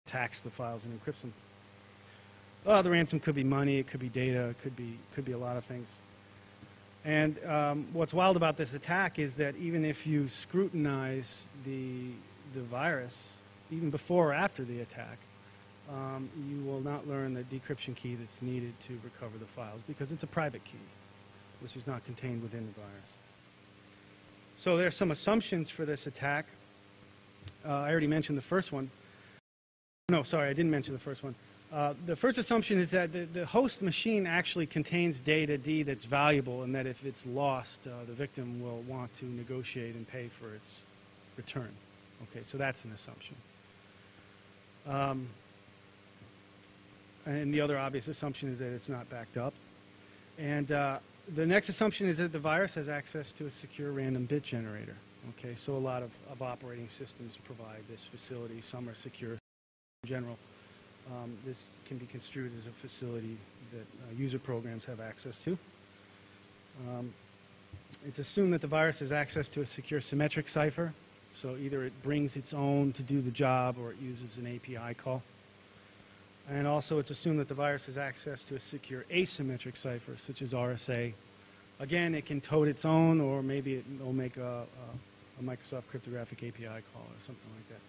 attacks the files and encrypts them. Well, the ransom could be money, it could be data, it could be a lot of things. And what's wild about this attack is that even if you scrutinize the virus, even before or after the attack, you will not learn the decryption key that's needed to recover the files because it's a private key, which is not contained within the virus. So there are some assumptions for this attack. I already mentioned the first one. No, sorry, I didn't mention the first one. The first assumption is that the host machine actually contains data D that's valuable, and that if it's lost, the victim will want to negotiate and pay for its return. Okay, so that's an assumption. And the other obvious assumption is that it's not backed up. And the next assumption is that the virus has access to a secure random bit generator. Okay, so a lot of operating systems provide this facility. Some are secure in general. This can be construed as a facility that user programs have access to. It's assumed that the virus has access to a secure symmetric cipher. So either it brings its own to do the job or it uses an API call. And also it's assumed that the virus has access to a secure asymmetric cipher, such as RSA. Again, it can tote its own, or maybe it will make a Microsoft cryptographic API call or something like that.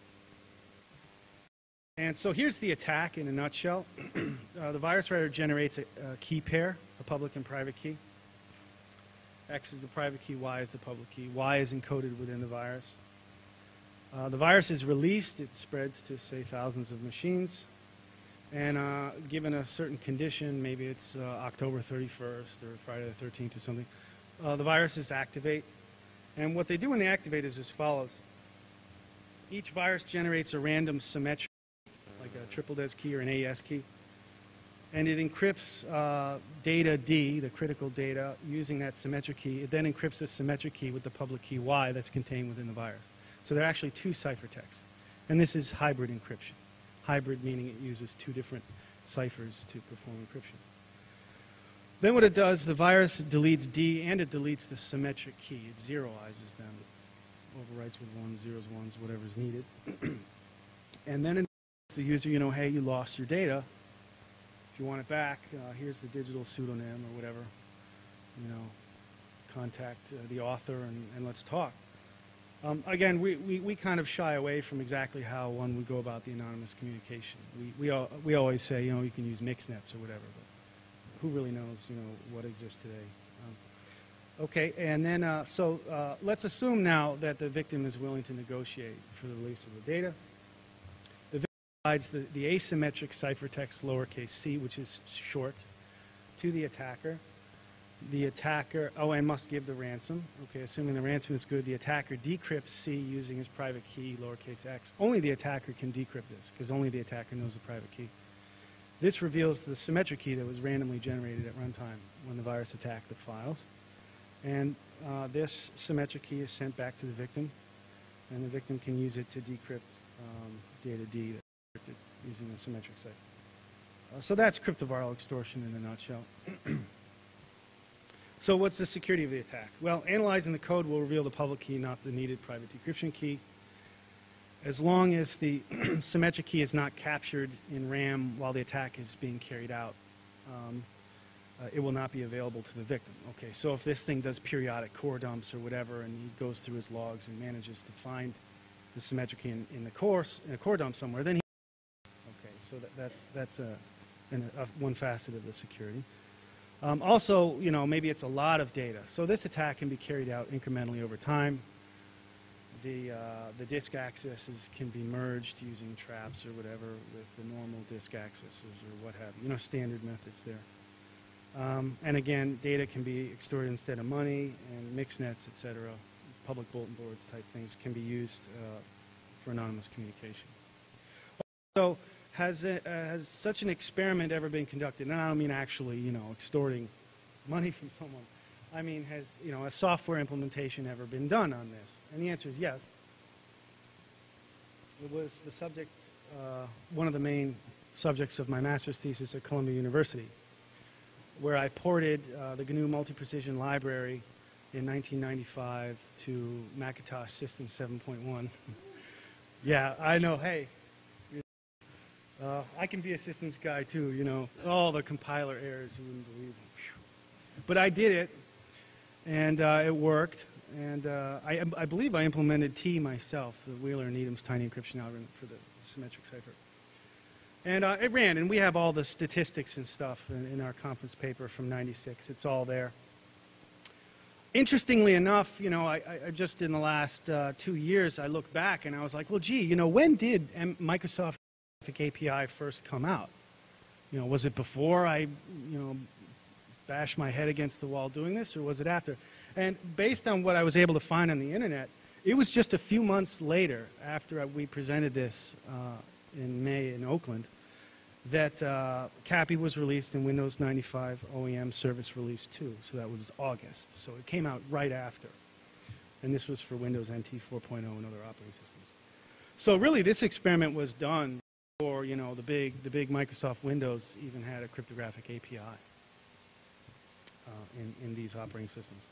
And so here's the attack in a nutshell. The virus writer generates a key pair, a public and private key. X is the private key, Y is the public key. Y is encoded within the virus. The virus is released. It spreads to, say, thousands of machines. And given a certain condition, maybe it's October 31st or Friday the 13th or something, the viruses activate. And what they do when they activate is as follows. Each virus generates a random symmetric, like a triple des key or an AES key. And it encrypts data D, the critical data, using that symmetric key. It then encrypts the symmetric key with the public key Y that's contained within the virus. So there are actually two ciphertexts. And this is hybrid encryption. Hybrid meaning it uses two different ciphers to perform encryption. Then what it does, the virus deletes D and it deletes the symmetric key. It zeroizes them. It overwrites with ones, zeros, ones, whatever's needed. And then it tells the user, you know, hey, you lost your data. If you want it back, here's the digital pseudonym or whatever. You know, contact the author and let's talk. Again, we kind of shy away from exactly how one would go about the anonymous communication. We always say, you know, you can use mixed nets or whatever, but who really knows, you know, what exists today? Okay, and then let's assume now that the victim is willing to negotiate for the release of the data. The victim provides the asymmetric ciphertext lowercase c, which is short, to the attacker. The attacker, and must give the ransom. Okay, assuming the ransom is good, the attacker decrypts C using his private key, lowercase x. Only the attacker can decrypt this, because only the attacker knows the private key. This reveals the symmetric key that was randomly generated at runtime when the virus attacked the files. And this symmetric key is sent back to the victim, and the victim can use it to decrypt data D that's encrypted using the symmetric cipher. So that's cryptoviral extortion in a nutshell. So what's the security of the attack? Well, analyzing the code will reveal the public key, not the needed private decryption key. As long as the symmetric key is not captured in RAM while the attack is being carried out, it will not be available to the victim. Okay, so if this thing does periodic core dumps or whatever, and he goes through his logs and manages to find the symmetric key in a core dump somewhere, then he... Okay, so that's one facet of the security. Also, you know, maybe it's a lot of data. So this attack can be carried out incrementally over time. The disk accesses can be merged using traps or whatever with the normal disk accesses or what have you. You know, standard methods there. And again, data can be extorted instead of money, and mixed nets, etc., public bulletin boards type things can be used for anonymous communication. So, has such an experiment ever been conducted? And I don't mean actually, you know, extorting money from someone. I mean, has, you know, a software implementation ever been done on this? And the answer is yes. It was the subject, one of the main subjects of my master's thesis at Columbia University, where I ported the GNU multi-precision library in 1995 to Macintosh System 7.1. Yeah, I know, hey. I can be a systems guy too, you know. All the compiler errors, you wouldn't believe them. But I did it, and it worked. And I believe I implemented T myself, the Wheeler and Needham's tiny encryption algorithm for the symmetric cipher. And it ran, and we have all the statistics and stuff in our conference paper from '96. It's all there. Interestingly enough, you know, I just in the last 2 years, I look back and I was like, well, gee, you know, when did Microsoft API first come out? You know, was it before I, you know, bashed my head against the wall doing this, or was it after? And based on what I was able to find on the internet, it was just a few months later, after we presented this in May in Oakland, that CAPI was released in Windows 95 OEM Service Release 2. So that was August. So it came out right after. And this was for Windows NT 4.0 and other operating systems. So really, this experiment was done before, you know, the big Microsoft Windows even had a cryptographic API in these operating systems.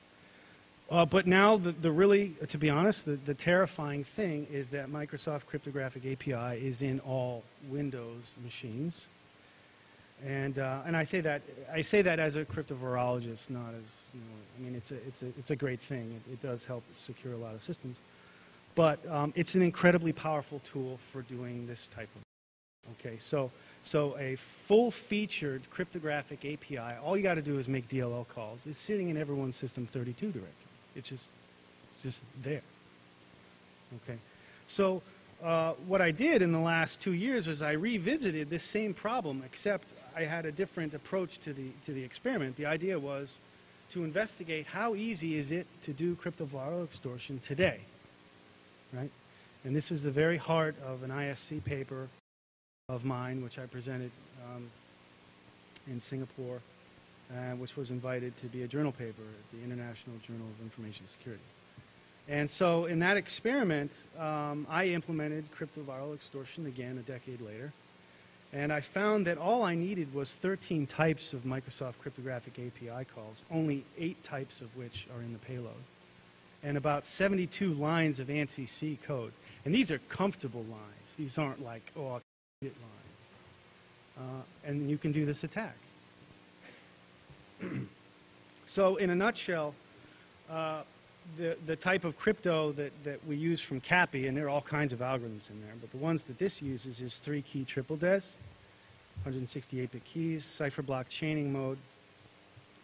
But now, the really, to be honest, the terrifying thing is that Microsoft Cryptographic API is in all Windows machines, and I say that as a cryptovirologist, not as, you know, I mean, it's a great thing. It does help secure a lot of systems, but it's an incredibly powerful tool for doing this type of. Okay, so a full-featured cryptographic API, all you got to do is make DLL calls. It's sitting in everyone's System 32 directory. It's just there. Okay, so what I did in the last 2 years was I revisited this same problem, except I had a different approach to the experiment. The idea was to investigate how easy is it to do cryptoviral extortion today, right? And this was the very heart of an ISC paper of mine, which I presented in Singapore, which was invited to be a journal paper at the International Journal of Information Security. And so in that experiment, I implemented cryptoviral extortion again a decade later, and I found that all I needed was 13 types of Microsoft Cryptographic API calls, only 8 types of which are in the payload, and about 72 lines of ANSI C code. And these are comfortable lines. These aren't like, oh, lines. And you can do this attack. So in a nutshell, the type of crypto that we use from CAPI, and there are all kinds of algorithms in there, but the ones that this uses is 3-key triple DES, 168-bit keys, cipher block chaining mode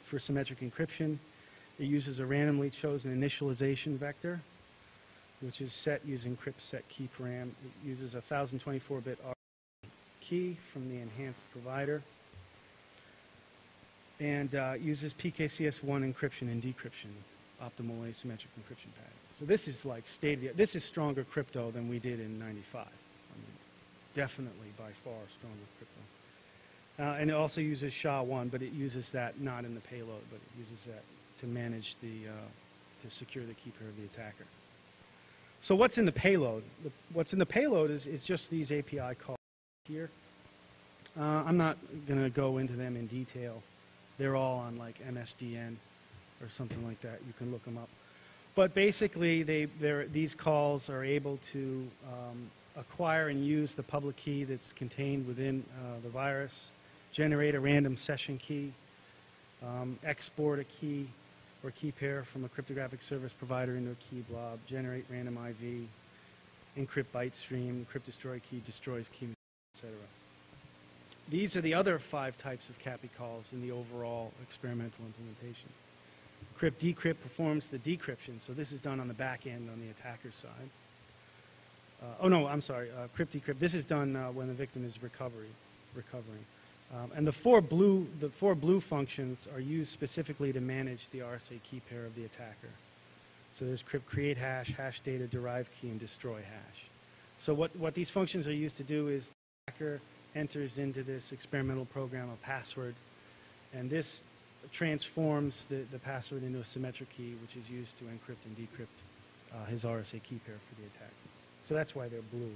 for symmetric encryption. It uses a randomly chosen initialization vector, which is set using crypt set key param. It uses a 1024-bit key from the enhanced provider, and uses PKCS1 encryption and decryption, optimal asymmetric encryption pattern. So this is like state-of-the-art. This is stronger crypto than we did in '95. I mean, definitely by far stronger crypto. And it also uses SHA-1, but it uses that not in the payload, but it uses that to manage to secure the key pair of the attacker. So what's in the payload? What's in the payload is just these API calls here. I'm not going to go into them in detail. They're all on like MSDN or something like that. You can look them up. But basically, these calls are able to acquire and use the public key that's contained within the virus, generate a random session key, export a key or key pair from a cryptographic service provider into a key blob, generate random IV, encrypt byte stream, encrypt destroy key, destroys key, etc. These are the other 5 types of CAPI calls in the overall experimental implementation. Crypt decrypt performs the decryption, so this is done on the back end on the attacker's side. Oh no, I'm sorry, crypt decrypt. This is done when the victim is recovering. And the four blue functions are used specifically to manage the RSA key pair of the attacker. So there's crypt create hash, hash data, derive key, and destroy hash. So what these functions are used to do is the attacker enters into this experimental program a password, and this transforms the password into a symmetric key, which is used to encrypt and decrypt his RSA key pair for the attack. So that's why they're blue.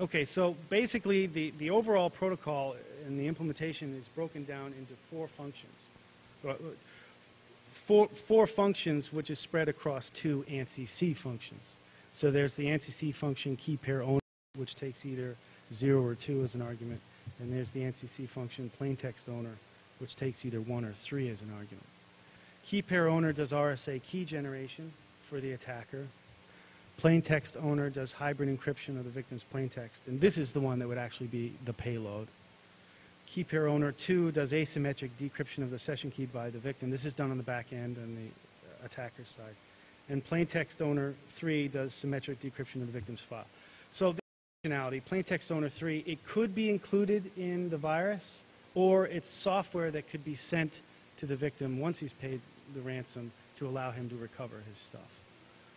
Okay, so basically the overall protocol and the implementation is broken down into 4 functions. Four functions which is spread across 2 ANSI C functions. So there's the ANSI C function key pair owner which takes either 0 or 2 as an argument. And there's the ANSI C function plaintext owner, which takes either 1 or 3 as an argument. Key pair owner does RSA key generation for the attacker. Plaintext owner does hybrid encryption of the victim's plaintext, and this is the one that would actually be the payload. Key pair owner 2 does asymmetric decryption of the session key by the victim. This is done on the back end on the attacker's side. And plaintext owner 3 does symmetric decryption of the victim's file. So the functionality, plaintext owner 3, it could be included in the virus, or it's software that could be sent to the victim once he's paid the ransom to allow him to recover his stuff.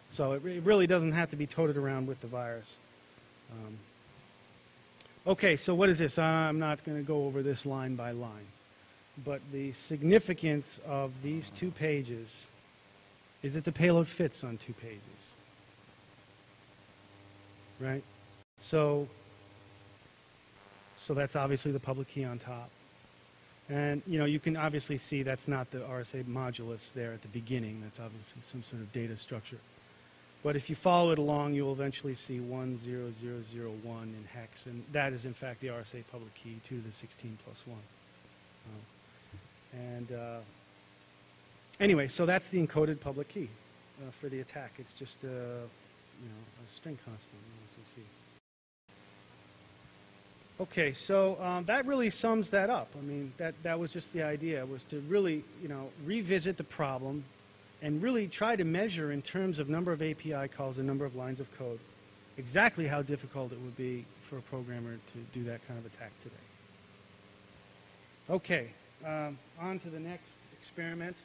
So it really doesn't have to be toted around with the virus. Okay, so what is this? I'm not going to go over this line by line. But the significance of these 2 pages is that the payload fits on 2 pages. Right? So that's obviously the public key on top. And you can obviously see that's not the RSA modulus there at the beginning. That's obviously some sort of data structure. But if you follow it along, you'll eventually see 10001 in hex, and that is in fact the RSA public key to the 16 plus 1. Anyway, so that's the encoded public key for the attack. It's just a string constant, as you see. Okay, so that really sums that up. I mean, that was just the idea, was to really revisit the problem and really try to measure in terms of number of API calls and number of lines of code exactly how difficult it would be for a programmer to do that kind of attack today. Okay, on to the next experiment.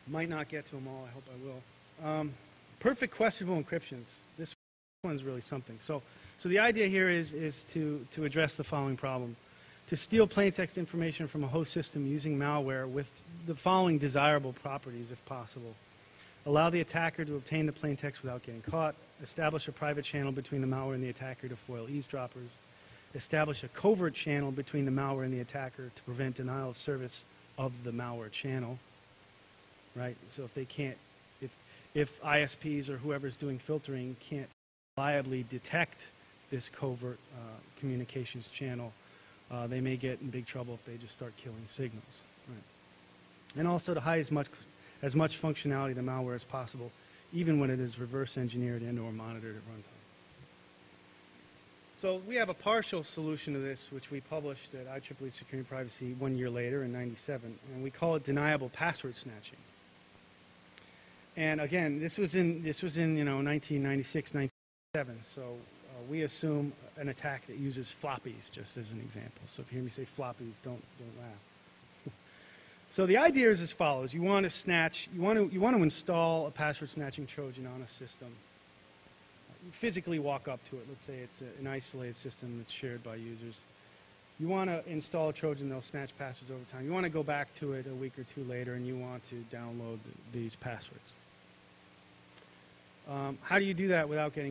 Might not get to them all, I hope I will. Perfect questionable encryptions. This one's really something. So the idea here is to address the following problem. To steal plaintext information from a host system using malware with the following desirable properties, if possible. Allow the attacker to obtain the plaintext without getting caught. Establish a private channel between the malware and the attacker to foil eavesdroppers. Establish a covert channel between the malware and the attacker to prevent denial of service of the malware channel. Right? So if they can't, if ISPs or whoever's doing filtering can't reliably detect this covert communications channel, they may get in big trouble if they just start killing signals. Right. And also to hide as much functionality of the malware as possible, even when it is reverse engineered and or monitored at runtime. So we have a partial solution to this, which we published at IEEE Security and Privacy 1 year later in '97, and we call it deniable password snatching. And again, this was in 1996, 97. So we assume an attack that uses floppies, just as an example. So if you hear me say floppies, don't laugh. So the idea is as follows: you want to install a password snatching Trojan on a system. You physically walk up to it. Let's say it's an isolated system that's shared by users. You want to install a Trojan, they'll snatch passwords over time. You want to go back to it a week or 2 later, and you want to download these passwords. How do you do that without getting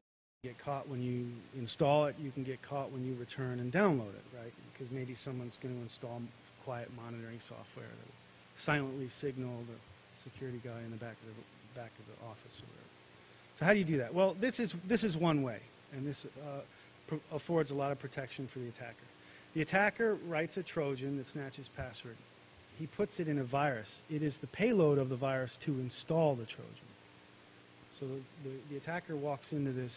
caught when you install it? You can get caught when you return and download it, right? Because maybe someone's going to install quiet monitoring software that will silently signal the security guy in the back of the office or whatever. So how do you do that? Well, this is one way, and this affords a lot of protection for the attacker. The attacker writes a Trojan that snatches password. He puts it in a virus. It is the payload of the virus to install the Trojan. So the attacker walks into this